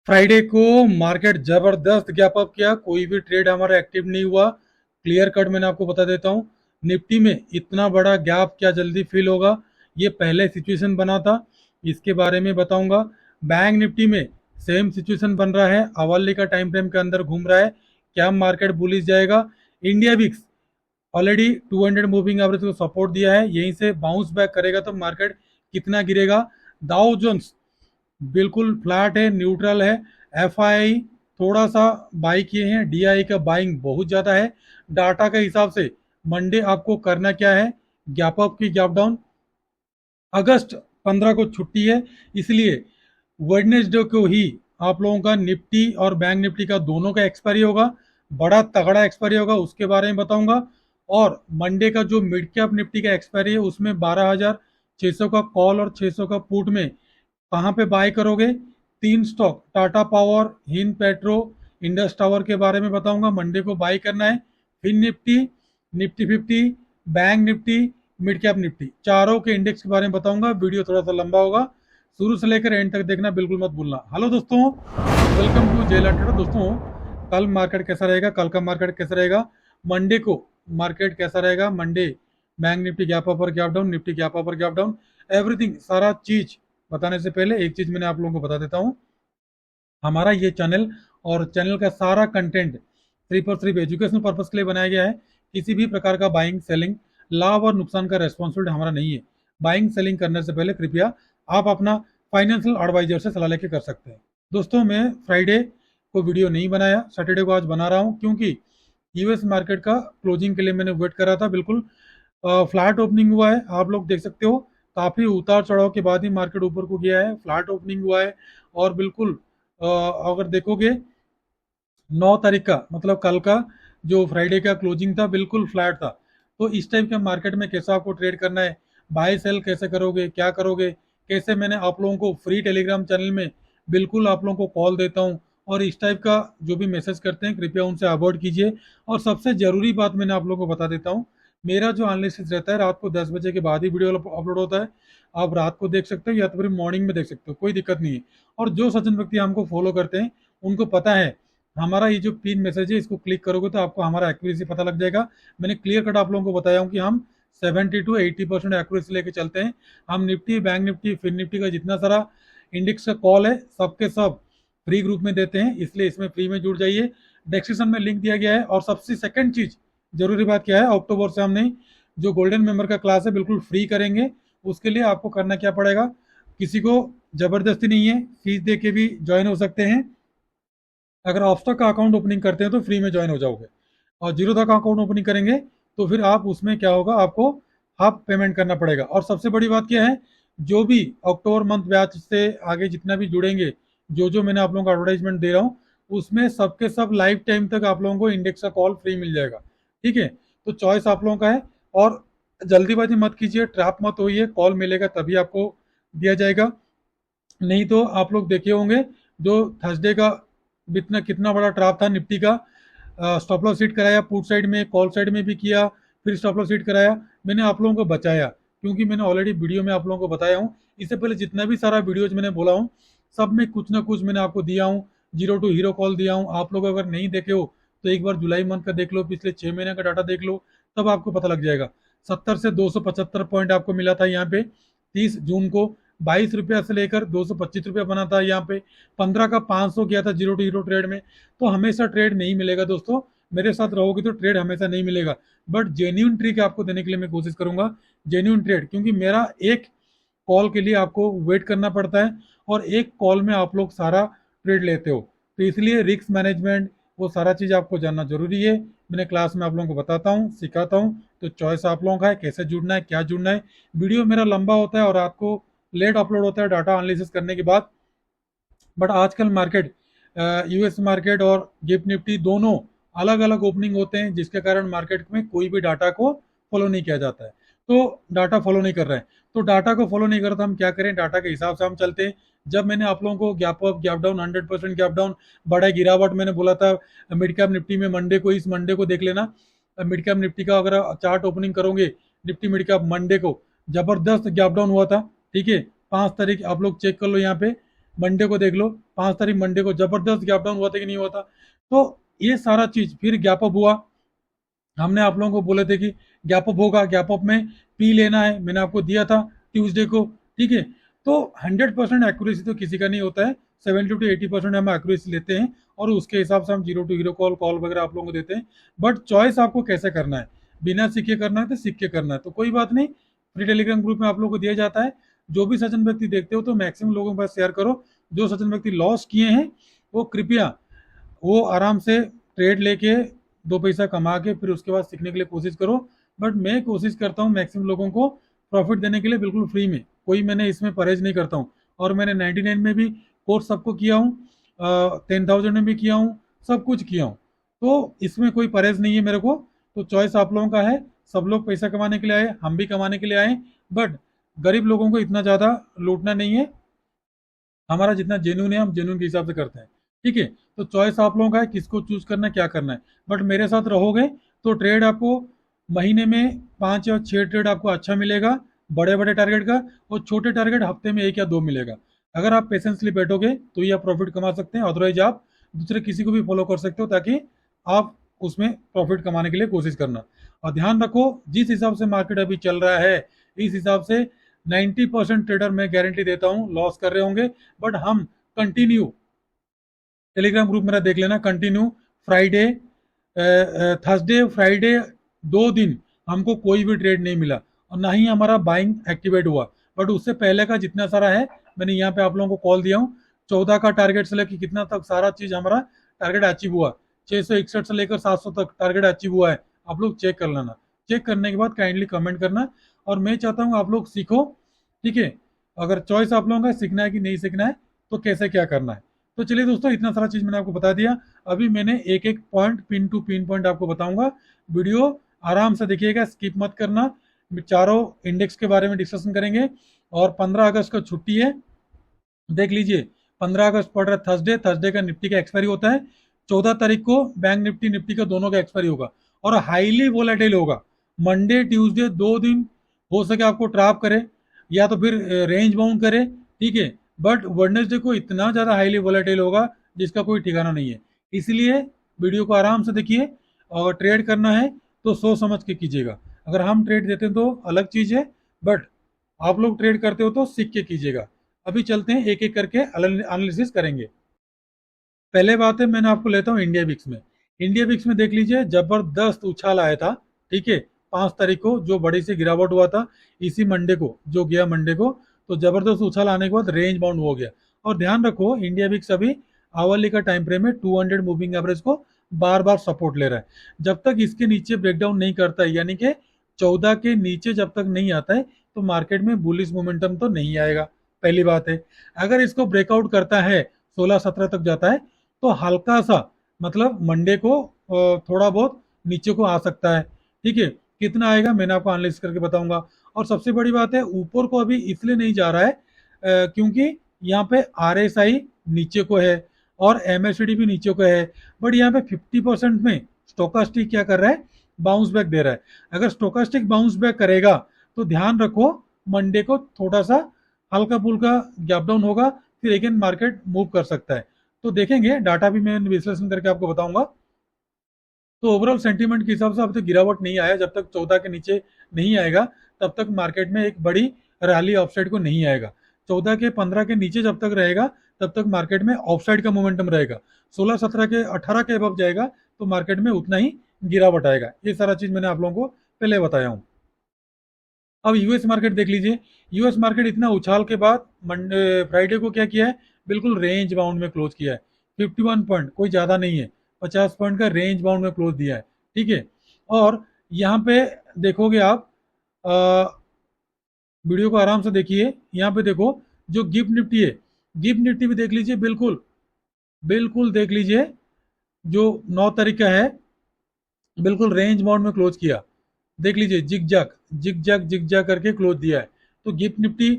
Friday को market जबरदस्त gap up किया, कोई भी ट्रेड हमारा एक्टिव नहीं हुआ। क्लियर कट मैंने आपको बता देता हूँ। निफ्टी में इतना बड़ा गैप क्या जल्दी फिल होगा, ये पहले सिचुएशन बना था, इसके बारे में बताऊंगा। बैंक निफ्टी में सेम सिचुएशन बन रहा है, अवाली का टाइम फ्रेम के अंदर घूम रहा है, क्या मार्केट बुलिश जाएगा। India VIX already 200 moving average को सपोर्ट दिया है, यहीं से बाउंस बैक करेगा तो मार्केट कितना गिरेगा। दाउ जोन्स बिल्कुल फ्लैट है, न्यूट्रल है। एफ आई थोड़ा सा बाई किए हैं, डी आई का बाइंग बहुत ज़्यादा है। डाटा के हिसाब से मंडे आपको करना क्या है, गैप अप की गैप डाउन। अगस्त 15 को छुट्टी है, इसलिए वेडनेसडे को ही आप लोगों का निफ्टी और बैंक निफ्टी का दोनों का एक्सपायरी होगा, बड़ा तगड़ा एक्सपायरी होगा, उसके बारे में बताऊंगा। और मंडे का जो मिड कैप निफ्टी का एक्सपायरी है उसमें 12,600 का कॉल और 600 का पुट में कहाँ पे बाय करोगे। तीन stock Tata power, Hind petro, Indus tower के बारे में बताऊंगा, मंडे को बाय करना है। फिर Nifty, Nifty 50, bank Nifty, mid cap Nifty, चारों के इंडेक्स के बारे में बताऊंगा। वीडियो थोड़ा सा लंबा होगा, शुरू से लेकर एंड तक देखना बिल्कुल मत भूलना। हेलो दोस्तों, वेलकम टू जेल ट्रेडर। दोस्तों, कल मार्केट कैसा रहेगा, कल का मार्केट कैसा रहेगा, मंडे को मार्केट कैसा रहेगा, Monday Bank Nifty gap up और gap down, Nifty gap up और गैप डाउन, एवरीथिंग सारा चीज बताने से पहले एक चीज मैंने आप लोगों को बता देता हूँ। हमारा ये चैनल और चैनल का सारा कंटेंट सिर्फ और सिर्फ एजुकेशनल पर्पज के लिए बनाया गया है। किसी भी प्रकार का बाइंग सेलिंग, लाभ और नुकसान का रेस्पॉन्सिबिलिटी हमारा नहीं है। बाइंग सेलिंग करने से पहले कृपया आप अपना फाइनेंशियल एडवाइजर से सलाह लेके कर सकते हैं। दोस्तों, मैं फ्राइडे को वीडियो नहीं बनाया, सैटरडे को आज बना रहा हूँ, क्योंकि यूएस मार्केट का क्लोजिंग के लिए मैंने वेट करा था। बिल्कुल फ्लैट ओपनिंग हुआ है, आप लोग देख सकते हो। काफी उतार चढ़ाव के बाद ही मार्केट ऊपर को गया है, फ्लैट ओपनिंग हुआ है। और बिल्कुल अगर देखोगे 9 तारीख का मतलब कल का जो फ्राइडे का क्लोजिंग था बिल्कुल फ्लैट था। तो इस टाइप के मार्केट में कैसा आपको ट्रेड करना है, बाय सेल कैसे करोगे, क्या करोगे, कैसे, मैंने आप लोगों को फ्री टेलीग्राम चैनल में बिल्कुल आप लोगों को कॉल देता हूँ। और इस टाइप का जो भी मैसेज करते हैं कृपया उनसे अवॉइड कीजिए। और सबसे जरूरी बात मैंने आप लोगों को बता देता हूँ, मेरा जो एनालिसिस रहता है रात को 10 बजे के बाद ही वीडियो अपलोड होता है। आप रात को देख सकते हो या तो फिर मॉर्निंग में देख सकते हो, कोई दिक्कत नहीं है। और जो सज्जन व्यक्ति हमको फॉलो करते हैं उनको पता है हमारा ये जो पिन मैसेज है इसको क्लिक करोगे तो आपको हमारा एक्यूरेसी पता लग जाएगा। मैंने क्लियर कट आप लोगों को बताया हूँ कि हम 70 to 80% एक्यूरेसी लेके चलते हैं। हम Nifty, bank Nifty, fin Nifty का जितना सारा इंडेक्स का कॉल है सबके सब फ्री ग्रुप में देते हैं, इसलिए इसमें फ्री में जुड़ जाइए। डिस्क्रिप्शन में लिंक दिया गया है। और सबसे सेकंड चीज, जरूरी बात क्या है, अक्टूबर से हमने जो गोल्डन मेंबर का क्लास है बिल्कुल फ्री करेंगे। उसके लिए आपको करना क्या पड़ेगा, किसी को जबरदस्ती नहीं है, फीस दे के भी ज्वाइन हो सकते हैं। अगर ऑप्स्टॉक का अकाउंट ओपनिंग करते हैं तो फ्री में ज्वाइन हो जाओगे, और जीरो का अकाउंट ओपनिंग करेंगे तो फिर आप उसमें क्या होगा, आपको हाफ पेमेंट करना पड़ेगा। और सबसे बड़ी बात क्या है, जो भी अक्टूबर मंथ बैच से आगे जितना भी जुड़ेंगे, जो जो मैंने आप लोगों को एडवर्टाइजमेंट दे रहा हूँ उसमें सबके सब लाइफ टाइम तक आप लोगों को इंडेक्स का कॉल फ्री मिल जाएगा। ठीक है, तो चॉइस आप लोगों का है। और जल्दीबाजी मत कीजिए, ट्रैप मत होइए, कॉल मिलेगा तभी आपको दिया जाएगा। नहीं तो आप लोग देखे होंगे जो थर्सडे का कितना कितना बड़ा ट्रैप था निफ्टी का। स्टॉप लॉस हिट कराया, पुट साइड में कॉल साइड में भी किया, फिर स्टॉप लॉस हिट कराया। मैंने आप लोगों को बचाया, क्योंकि मैंने ऑलरेडी वीडियो में आप लोगों को बताया हूँ। इससे पहले जितना भी सारा वीडियोज मैंने बोला हूँ सब में कुछ ना कुछ मैंने आपको दिया हूँ, जीरो टू हीरो कॉल दिया हूँ। आप लोग अगर नहीं देखे हो तो एक बार जुलाई मंथ का देख लो, पिछले 6 महीने का डाटा देख लो, तब आपको पता लग जाएगा। 70 से 275 पॉइंट आपको मिला था यहाँ पे 30 जून को। 22 रुपया से लेकर 225 रुपया बना था यहाँ पे। 15 का 500 गया था जीरो टू हीरो ट्रेड में। तो हमेशा ट्रेड नहीं मिलेगा दोस्तों, मेरे साथ रहोगे तो ट्रेड हमेशा नहीं मिलेगा। बट जेन्यून ट्रिक आपको देने के लिए मैं कोशिश करूंगा, जेन्यून ट्रेड, क्योंकि मेरा एक कॉल के लिए आपको वेट करना पड़ता है और एक कॉल में आप लोग सारा ट्रेड लेते हो, तो इसलिए रिस्क मैनेजमेंट वो सारा चीज़ आपको जानना जरूरी है। मैंने क्लास में आप लोगों को बताता हूँ, सिखाता हूँ, तो चॉइस आप लोगों का है कैसे जुड़ना है, क्या जुड़ना है। वीडियो मेरा लंबा होता है और रात को लेट अपलोड होता है डाटा एनालिसिस करने के बाद। बट आजकल मार्केट, यूएस मार्केट और गिफ्ट निफ्टी दोनों अलग अलग ओपनिंग होते हैं, जिसके कारण मार्केट में कोई भी डाटा को फॉलो नहीं किया जाता है। तो डाटा फॉलो नहीं कर रहे हैं, तो डाटा को फॉलो नहीं कर रहा तो हम क्या करें, डाटा के हिसाब से हम चलते हैं। जब मैंने आप लोगों को gap up gap down 100% gap down बड़ा गिरावट मैंने बोला था मिड कैप निफ्टी में, मंडे को, इस मंडे को देख लेना। मिड कैप निफ्टी का अगर चार्ट ओपनिंग करोगे, निफ्टी मिड कैप मंडे को जबरदस्त गैप डाउन हुआ था। ठीक है, 5 तारीख आप लोग चेक कर लो यहाँ पे, मंडे को देख लो, 5 तारीख मंडे को जबरदस्त गैप डाउन हुआ था कि नहीं हुआ था। तो ये सारा चीज फिर गैप अप हुआ। हमने आप लोगों को बोले थे कि गैप अप होगा, गैप अप में पी लेना है, मैंने आपको दिया था ट्यूसडे को। ठीक है, तो 100% एक्यूरेसी तो किसी का नहीं होता है, 70 to 80% हम एक्यूरेसी लेते हैं और उसके हिसाब से हम zero to hero call call वगैरह आप लोगों को देते हैं। बट चॉइस आपको कैसे करना है, बिना सीखे करना है तो सीख के करना है, तो कोई बात नहीं, फ्री टेलीग्राम ग्रुप में आप लोगों को दिया जाता है। जो भी सज्जन व्यक्ति देखते हो तो मैक्सिमम लोगों के पास शेयर करो। जो सज्जन व्यक्ति लॉस किए हैं वो कृपया वो आराम से ट्रेड लेके 2 पैसा कमा के फिर उसके बाद सीखने के लिए कोशिश करो। बट मैं कोशिश करता हूँ मैक्सिमम लोगों को प्रॉफिट देने के लिए बिल्कुल फ्री में, कोई मैंने इसमें परहेज नहीं करता हूँ। और मैंने 99 में भी कोर्स सबको किया हूँ, 10,000 में भी किया हूँ, सब कुछ किया हूँ। तो इसमें कोई परहेज नहीं है मेरे को। तो चॉइस आप लोगों का है, सब लोग पैसा कमाने के लिए आए, हम भी कमाने के लिए आए। बट गरीब लोगों को इतना ज़्यादा लूटना नहीं है, हमारा जितना जेन्यून है हम जेन्यून के हिसाब से करते हैं। ठीक है, तो चॉइस आप लोगों का है किसको चूज करना है, क्या करना है। बट मेरे साथ रहोगे तो ट्रेड आपको महीने में 5 या 6 ट्रेड आपको अच्छा मिलेगा, बड़े बड़े टारगेट का। और छोटे टारगेट हफ्ते में 1 या 2 मिलेगा। अगर आप पेशेंसली बैठोगे तो ये आप प्रॉफिट कमा सकते हैं, अदरवाइज आप दूसरे किसी को भी फॉलो कर सकते हो ताकि आप उसमें प्रॉफिट कमाने के लिए कोशिश करना। और ध्यान रखो, जिस हिसाब से मार्केट अभी चल रहा है इस हिसाब से 90% ट्रेडर मैं गारंटी देता हूं लॉस कर रहे होंगे। बट हम कंटिन्यू, टेलीग्राम ग्रुप मेरा देख लेना, कंटिन्यू फ्राइडे, थर्सडे फ्राइडे 2 दिन हमको कोई भी ट्रेड नहीं मिला और ना ही हमारा बाइंग एक्टिवेट हुआ। बट उससे पहले का जितना सारा है मैंने यहाँ पे आप लोगों को कॉल दिया हूँ। 14 का टारगेट से लेकर कितना तक सारा चीज हमारा टारगेट अचीव हुआ, 661 से लेकर 700 तक टारगेट अचीव हुआ है। आप लोग चेक कर लेना, चेक करने के बाद काइंडली कमेंट करना। और मैं चाहता हूँ आप लोग सीखो। ठीक है, अगर चॉइस आप लोगों का सीखना है कि नहीं सीखना है तो कैसे क्या करना है। तो चलिए दोस्तों, इतना सारा चीज मैंने आपको बता दिया। अभी मैंने एक एक point, pin to pin point आपको बताऊंगा। वीडियो आराम से देखिएगा, स्किप मत करना। चारों इंडेक्स के बारे में डिस्कशन करेंगे। और 15 अगस्त का छुट्टी है, देख लीजिए। 15 अगस्त पड़ रहा है थर्सडे, थर्सडे का निफ्टी का एक्सपायरी होता है। 14 तारीख को बैंक निफ्टी निफ्टी का दोनों का एक्सपायरी होगा और हाईली वोलेटाइल होगा। मंडे ट्यूसडे 2 दिन हो सके आपको ट्रैप करे या तो फिर रेंज बाउंड करे। ठीक है, बट वेडनेसडे को इतना ज़्यादा हाईली वोलेटाइल होगा जिसका कोई ठिकाना नहीं है। इसलिए वीडियो को आराम से देखिए। और ट्रेड करना है तो सोच समझ के कीजिएगा। अगर हम ट्रेड देते हैं तो अलग चीज़ है, बट आप लोग ट्रेड करते हो तो सीख के कीजिएगा। अभी चलते हैं, एक एक करके एनालिसिस करेंगे। पहले बात है, मैंने आपको लेता हूँ इंडिया विक्स में। इंडिया विक्स में देख लीजिए, जबरदस्त उछाल आया था। ठीक है, 5 तारीख को जो बड़ी सी गिरावट हुआ था, इसी मंडे को जो गया मंडे को, तो जबरदस्त उछाल आने के बाद रेंज बाउंड हो गया। और ध्यान रखो, इंडिया विक्स अभी आवरली का टाइम फ्रेम में 200 मूविंग एवरेज को बार बार सपोर्ट ले रहा है। जब तक इसके नीचे ब्रेकडाउन नहीं करता है, यानी कि 14 के नीचे जब तक नहीं आता है, तो मार्केट में बुलिश मोमेंटम तो नहीं आएगा। पहली बात है, अगर इसको ब्रेकआउट करता है, 16-17 तक जाता है, तो हल्का सा मतलब मंडे को थोड़ा बहुत नीचे को आ सकता है। ठीक है, कितना आएगा मैंने आपको एनालिसिस करके बताऊंगा। और सबसे बड़ी बात है, ऊपर को अभी इसलिए नहीं जा रहा है क्योंकि यहाँ पे आरएसआई नीचे को है और एमएसडी भी नीचे को है। बट यहाँ पे 50% में स्टोकास्टिक क्या कर रहा है, बाउंस बैक दे रहा है। अगर स्टोकास्टिक बाउंस बैक करेगा तो ध्यान रखो, मंडे को थोड़ा सा हल्का फुल्का गैप डाउन होगा, फिर अगेन मार्केट मूव कर सकता है। तो देखेंगे, डाटा भी मैं विश्लेषण करके आपको बताऊंगा। तो ओवरऑल सेंटीमेंट के हिसाब से अब तक गिरावट नहीं आया, जब तक 14 के नीचे नहीं आएगा तब तक मार्केट में एक बड़ी रैली ऑफसाइड को नहीं आएगा। 14 के 15 के नीचे जब तक रहेगा तब तक मार्केट में ऑफसाइड का मोमेंटम रहेगा। 16 17 के 18 के अबव जाएगा तो मार्केट में उतना ही गिरावट आएगा। ये सारा चीज मैंने आप लोगों को पहले बताया हूँ। अब यूएस मार्केट देख लीजिए। यूएस मार्केट इतना उछाल के बाद फ्राइडे को क्या किया है, बिल्कुल रेंज बाउंड में क्लोज किया है। 51 पॉइंट, कोई ज़्यादा नहीं है, 50 पॉइंट का रेंज बाउंड में क्लोज दिया है। ठीक है, और यहाँ पे देखोगे आप, वीडियो को आराम से देखिए, यहाँ पे देखो जो गिफ्ट निफ्टी है, गिफ्ट निफ्टी भी देख लीजिए, बिल्कुल बिल्कुल देख लीजिए, जो 9 तारीख का है, बिल्कुल रेंज बाउंड में क्लोज किया। देख लीजिए, zigzag zigzag zigzag करके क्लोज दिया है। तो गिफ्ट निफ्टी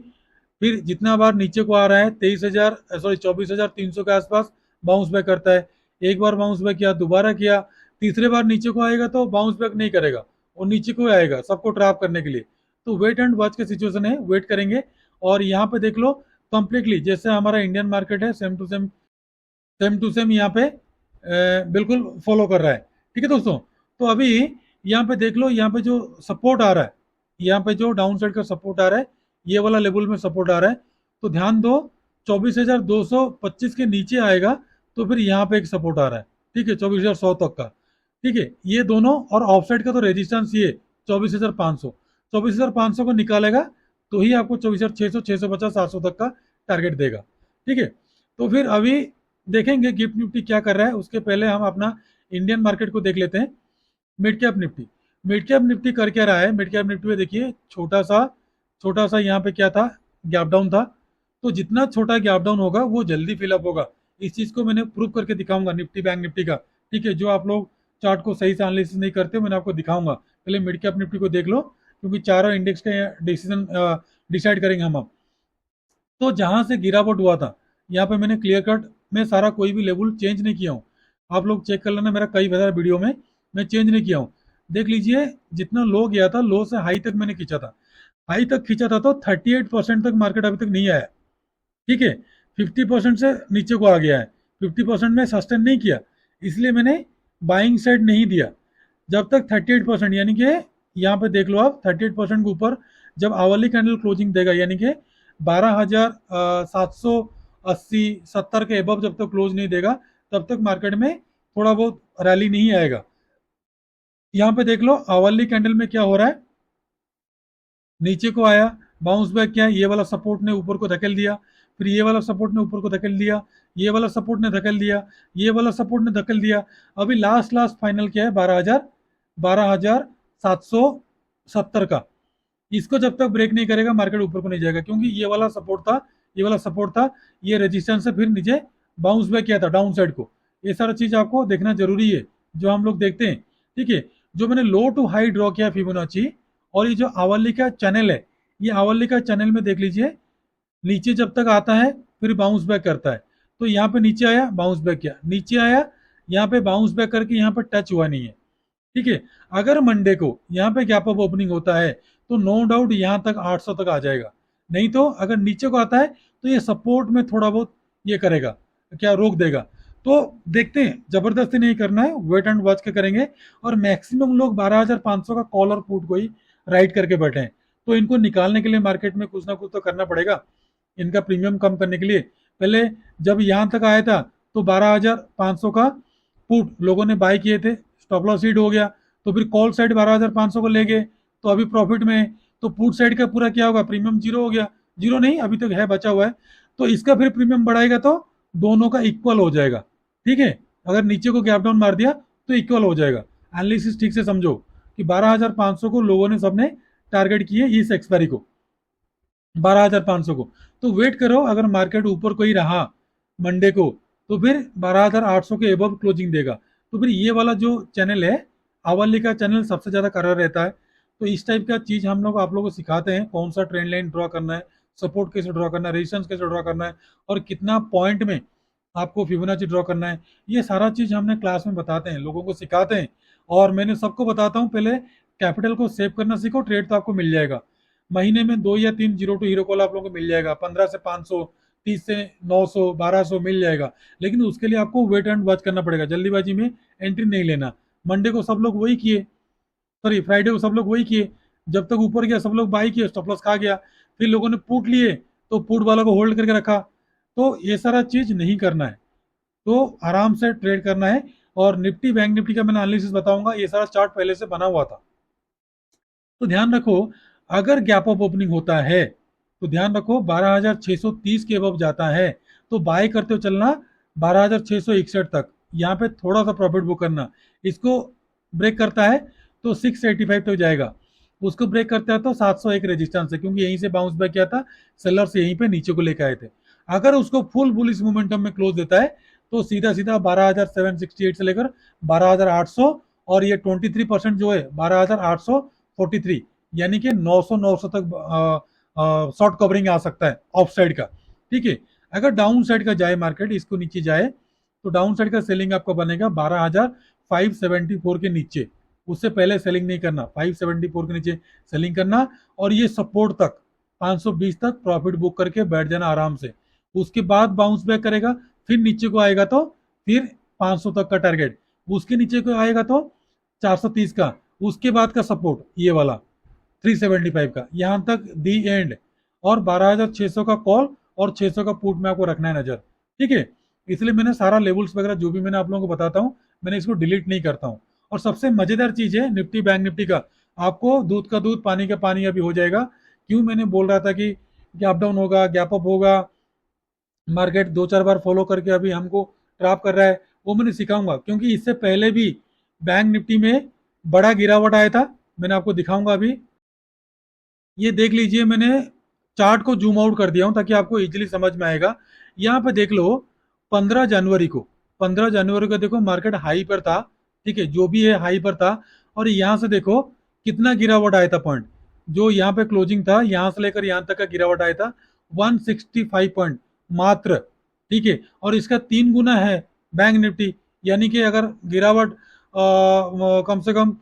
फिर जितना बार नीचे को आ रहा है, 24,300 के आसपास बाउंस बैक करता है। एक बार बाउंस बैक किया, दोबारा किया, तीसरे बार नीचे को आएगा तो बाउंस बैक नहीं करेगा, वो नीचे को आएगा सबको ट्रैप करने के लिए। तो वेट एंड वॉच की सिचुएशन है, वेट करेंगे। और यहाँ पे देख लो, कंप्लीटली जैसे हमारा इंडियन मार्केट है, सेम टू सेम यहाँ पे बिल्कुल फॉलो कर रहा है। ठीक है दोस्तों, तो अभी यहाँ पे देख लो, यहाँ पे जो सपोर्ट आ रहा है, यहाँ पे जो डाउन साइड का सपोर्ट आ रहा है, ये वाला लेवल में सपोर्ट आ रहा है, तो ध्यान दो 24,225 के नीचे आएगा तो फिर यहाँ पे एक सपोर्ट आ रहा है। ठीक है, 24,100 तक का। ठीक है, ये दोनों, और ऑफ साइड का तो रेजिस्टेंस ये 24,500, 24,500 को निकालेगा तो ही आपको 24,600, 650, 700 तक का टारगेट देगा। ठीक है, तो फिर अभी देखेंगे गिफ्ट निफ्टी क्या कर रहा है। उसके पहले हम अपना इंडियन मार्केट को देख लेते हैं। Mid cap Nifty, mid cap Nifty कर क्या रहा है। मिड कैप निफ्टी में देखिए छोटा सा यहाँ पे क्या था, गैप डाउन था। तो जितना छोटा गैप डाउन होगा वो जल्दी फिलअप होगा। इस चीज को मैंने प्रूव करके दिखाऊंगा निफ्टी बैंक निफ्टी का। ठीक है, जो आप लोग चार्ट को सही से एनालिसिस नहीं करते मैंने आपको दिखाऊंगा। पहले मिड कैप निफ्टी को देख लो, क्योंकि चारों इंडेक्स के डिसीजन डिसाइड करेंगे हम अब। तो जहां से गिरावट हुआ था, यहाँ पे मैंने क्लियर कट में सारा कोई भी लेवल चेंज नहीं किया हूँ। आप लोग चेक कर लेना, मेरा कई बार वीडियो में मैं चेंज नहीं किया हूँ। देख लीजिए, जितना लो गया था, लो से हाई तक मैंने खींचा था। हाई तक खींचा था तो 38% तक मार्केट अभी तक नहीं आया। ठीक है, 50% से नीचे को आ गया है, 50% में सस्टेन नहीं किया, इसलिए मैंने बाइंग साइड नहीं दिया। जब तक 38%, यानी कि यहाँ पे देख लो आप, 38% के ऊपर जब आवली कैंडल क्लोजिंग देगा, यानी कि 12,780 70 के एबव जब तक क्लोज नहीं देगा, तब तक मार्केट में थोड़ा बहुत रैली नहीं आएगा। यहाँ पे देख लो आवली कैंडल में क्या हो रहा है, नीचे को आया, बाउंस बैक किया, ये वाला सपोर्ट ने ऊपर को धकेल दिया, फिर ये वाला सपोर्ट ने ऊपर को धकेल दिया, ये वाला सपोर्ट ने धकेल दिया, ये वाला सपोर्ट ने धकेल दिया। अभी लास्ट फाइनल क्या है, 12,770 का। इसको जब तक ब्रेक नहीं करेगा मार्केट ऊपर को नहीं जाएगा, क्योंकि ये वाला सपोर्ट था, ये वाला सपोर्ट था, ये रेजिस्टेंस से फिर नीचे बाउंस बैक किया था डाउन साइड को। ये सारा चीज आपको देखना जरूरी है, जो हम लोग देखते हैं। ठीक है, जो मैंने लो टू हाई ड्रॉ किया फिबोनाची, और ये जो आवली का चैनल है, ये आवली का चैनल में देख लीजिए, नीचे जब तक आता है फिर बाउंस बैक करता है। तो यहाँ पे नीचे आया, बाउंस बैक किया, नीचे आया, यहाँ पे बाउंस बैक करके यहाँ पे टच हुआ नहीं है। ठीक है, अगर मंडे को यहाँ पे गैप अप ओपनिंग होता है तो नो डाउट यहाँ तक 800 तक आ जाएगा। नहीं तो अगर नीचे को आता है तो ये सपोर्ट में थोड़ा बहुत ये करेगा, क्या रोक देगा। तो देखते हैं, जबरदस्ती नहीं करना है, वेट एंड वॉच के करेंगे। और मैक्सिमम लोग 12,500 का कॉल और पुट को ही राइट करके बैठे हैं, तो इनको निकालने के लिए मार्केट में कुछ ना कुछ तो करना पड़ेगा। इनका प्रीमियम कम करने के लिए पहले जब यहाँ तक आया था तो 12,500 का पुट लोगों ने बाय किए थे, स्टॉप लॉस हिट हो गया, तो फिर कॉल साइड 12,500 को ले गए, तो अभी प्रॉफिट में है। तो पुट साइड का पूरा क्या होगा, प्रीमियम जीरो हो गया, जीरो नहीं अभी तक है, बचा हुआ है। तो इसका फिर प्रीमियम बढ़ाएगा तो दोनों का इक्वल हो जाएगा। ठीक है, अगर नीचे को गैप डाउन मार दिया तो इक्वल हो जाएगा। एनालिसिस ठीक से समझो कि 12,500 को लोगों ने सबने टारगेट किए इस एक्सपायरी को, 12,500 को। तो वेट करो, अगर मार्केट ऊपर को ही रहा मंडे को तो फिर 12,800 के एबव क्लोजिंग देगा। तो फिर ये वाला जो चैनल है, आवली का चैनल सबसे ज्यादा करा रहता है। तो इस टाइप का चीज हम लोग आप लोगों को सिखाते हैं, कौन सा ट्रेंड लाइन ड्रॉ करना है, सपोर्ट कैसे ड्रॉ करना है, रेजिस्टेंस कैसे ड्रॉ करना है, और कितना पॉइंट में आपको फिबोनाची ड्रॉ करना है। ये सारा चीज हमने क्लास में बताते हैं, लोगों को सिखाते हैं। और मैंने सबको बताता हूँ, पहले कैपिटल को सेव करना सीखो, ट्रेड तो आपको मिल जाएगा। महीने में 2 या 3 जीरो टू हीरो कॉल आप लोगों को मिल जाएगा, 15 से 500, 30 से 900, 1200 मिल जाएगा। लेकिन उसके लिए आपको वेट एंड वॉच करना पड़ेगा, जल्दीबाजी में एंट्री नहीं लेना। मंडे को सब लोग वही किए, सॉरी फ्राइडे को सब लोग वही किए, जब तक ऊपर गया सब लोग बाई किए, स्टॉप लॉस खा गया। फिर लोगों ने पुट लिए तो पुट वालों को होल्ड करके रखा। तो ये सारा चीज नहीं करना है, तो आराम से ट्रेड करना है। और निफ्टी बैंक निफ्टी का मैंने एनालिसिस बताऊंगा, ये सारा चार्ट पहले से बना हुआ था। तो ध्यान रखो, अगर गैप अप ओपनिंग होता है तो ध्यान रखो 12,630 के अबव जाता है तो बाय करते हुए चलना 12,661 तक, यहाँ पे थोड़ा सा प्रॉफिट बुक करना। इसको ब्रेक करता है तो 685 तक जाएगा, उसको ब्रेक करता है तो 701 रेजिस्टेंस है, क्योंकि यहीं से बाउंस बैक किया था, सेलर्स यहीं पे नीचे को लेकर आए थे। अगर उसको फुल बुलिश मोमेंटम में क्लोज देता है तो सीधा सीधा 12,768 से लेकर 12,800, और ये 23% जो है 12,843, यानी कि 900 तक शॉर्ट कवरिंग आ सकता है ऑफ साइड का। ठीक है, अगर डाउन साइड का जाए मार्केट, इसको नीचे जाए, तो डाउन साइड का सेलिंग आपका बनेगा 12,574 के नीचे। उससे पहले सेलिंग नहीं करना, 574 के नीचे सेलिंग करना, और ये सपोर्ट तक 520 तक प्रॉफिट बुक करके बैठ जाना आराम से। उसके बाद बाउंस बैक करेगा, फिर नीचे को आएगा तो फिर 500 तक का टारगेट, उसके नीचे को आएगा तो 430 का, उसके बाद का सपोर्ट ये वाला 375 का, यहाँ तक दी एंड। और 12,600 का कॉल और 600 का पुट में आपको रखना है नजर। ठीक है, इसलिए मैंने सारा लेवल्स वगैरह जो भी मैंने आप लोगों को बताता हूँ, मैंने इसको डिलीट नहीं करता हूँ। और सबसे मजेदार चीज है निफ्टी बैंक निफ्टी का, आपको दूध का दूध पानी का पानी अभी हो जाएगा। क्यों मैंने बोल रहा था कि गैप डाउन होगा, गैप अप होगा, मार्केट दो चार बार फॉलो करके अभी हमको ट्रैप कर रहा है, वो मैंने सिखाऊंगा। क्योंकि इससे पहले भी बैंक निफ्टी में बड़ा गिरावट आया था, मैंने आपको दिखाऊंगा अभी। ये देख लीजिए, मैंने चार्ट को जूम आउट कर दिया हूं ताकि आपको इजीली समझ में आएगा। यहाँ पे देख लो, 15 जनवरी को, 15 जनवरी को देखो मार्केट हाई पर था। ठीक है, जो भी है हाई पर था। और यहाँ से देखो कितना गिरावट आया था पॉइंट, जो यहाँ पे क्लोजिंग था यहाँ से लेकर यहाँ तक का गिरावट आया था 165 पॉइंट मात्र। ठीक है, और इसका 3 गुना है बैंक निफ्टी। यानी कि अगर गिरावट कम से कम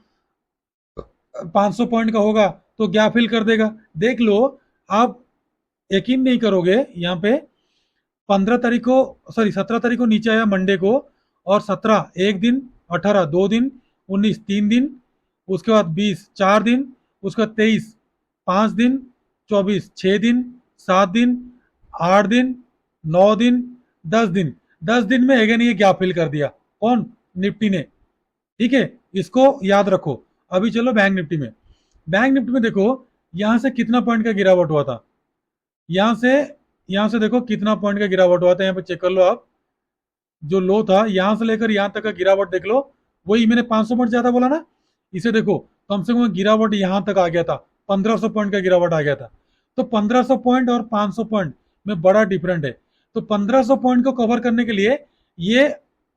500 पॉइंट का होगा तो गैप फिल कर देगा। देख लो, आप यकीन नहीं करोगे, यहाँ पे 15 तारीख को, सॉरी 17 तारीख को नीचे आया मंडे को, और 17 एक दिन, 18 2 दिन, 19 3 दिन, उसके बाद 20 4 दिन, उसके बाद 23 5 दिन, 24 6 दिन, 7 दिन, 8 दिन, 9 दिन, 10 दिन। 10 दिन में अगेन ये गैप फिल कर दिया, कौन? निफ्टी ने। ठीक है, इसको याद रखो। अभी चलो बैंक निफ्टी में। बैंक निफ्टी में देखो यहां से कितना पॉइंट का गिरावट हुआ था, यहां से यहां से देखो कितना पॉइंट का गिरावट हुआ था, यहाँ पे चेक कर लो आप। जो लो था यहां से लेकर यहां तक का गिरावट देख लो, वही मैंने 500 पॉइंट ज्यादा बोला ना। इसे देखो, कम से कम गिरावट यहां तक आ गया था, 1500 पॉइंट का गिरावट आ गया था। तो 1500 पॉइंट और 500 पॉइंट में बड़ा डिफरेंट है। तो 1500 पॉइंट को कवर करने के लिए ये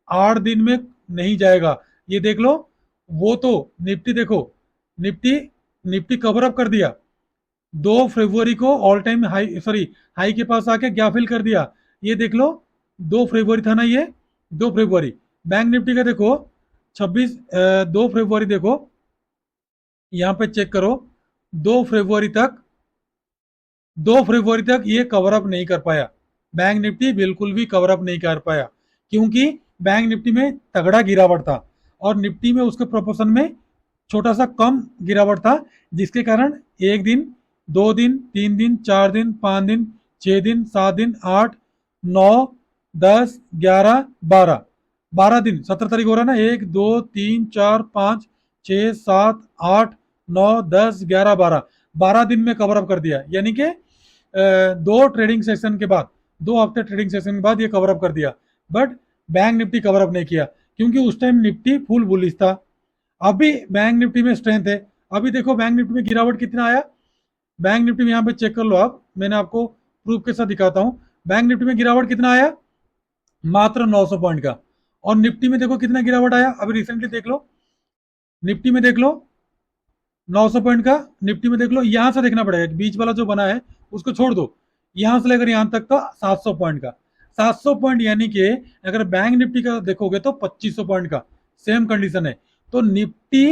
8 दिन में नहीं जाएगा। ये देख लो, वो तो निफ्टी देखो, निफ्टी निफ्टी कवर अप कर दिया 2 फरवरी को, all time high, sorry high के पास आके गैप फिल कर दिया। ये देख लो, 2 फरवरी था ना ये, 2 फरवरी। बैंक निफ्टी का देखो 2 फरवरी देखो, यहाँ पे चेक करो, 2 फरवरी तक, 2 फरवरी तक ये कवर अप नहीं कर पाया। बैंक निफ्टी बिल्कुल भी कवर अप नहीं कर पाया, क्योंकि बैंक निफ्टी में तगड़ा गिरावट था और निफ्टी में उसके प्रोपोर्शन में छोटा सा कम गिरावट था। जिसके कारण एक दिन, 2 दिन, 3 दिन, 4 दिन, 5 दिन, 6 दिन, 7 दिन, 8, 9, 10, 11, 12, 12 दिन, 17 तारीख हो रहा है ना, 1, 2, 3, 4, 5, 6, 7, 8, 9, 10, 11, 12, 12 दिन में कवर अप कर दिया। यानी कि 2 ट्रेडिंग सेशन के बाद, 2 हफ्ते ट्रेडिंग सेशन के बाद ये कवर अप कर दिया। But bank Nifty cover up नहीं किया, क्योंकि उस टाइम निफ्टी फुल बुलिश था। अभी बैंक निफ्टी में स्ट्रेंथ है। अभी देखो बैंक निफ्टी में गिरावट कितना आया, बैंक निफ्टी में यहाँ पे चेक कर लो आप, मैंने आपको प्रूफ के साथ दिखाता हूँ। बैंक निफ्टी में गिरावट कितना आया, मात्र 900 पॉइंट का। और निफ्टी में देखो कितना गिरावट आया, अभी रिसेंटली देख लो, निफ्टी में देख लो 900 पॉइंट का। निफ्टी में देख लो, यहां से देखना पड़ेगा, बीच वाला जो बना है उसको छोड़ दो, यहां से लेकर यहां तक का 700 पॉइंट का। 700 पॉइंट यानी कि अगर बैंक निफ्टी का देखोगे तो 2500 पॉइंट का सेम कंडीशन है। तो निफ्टी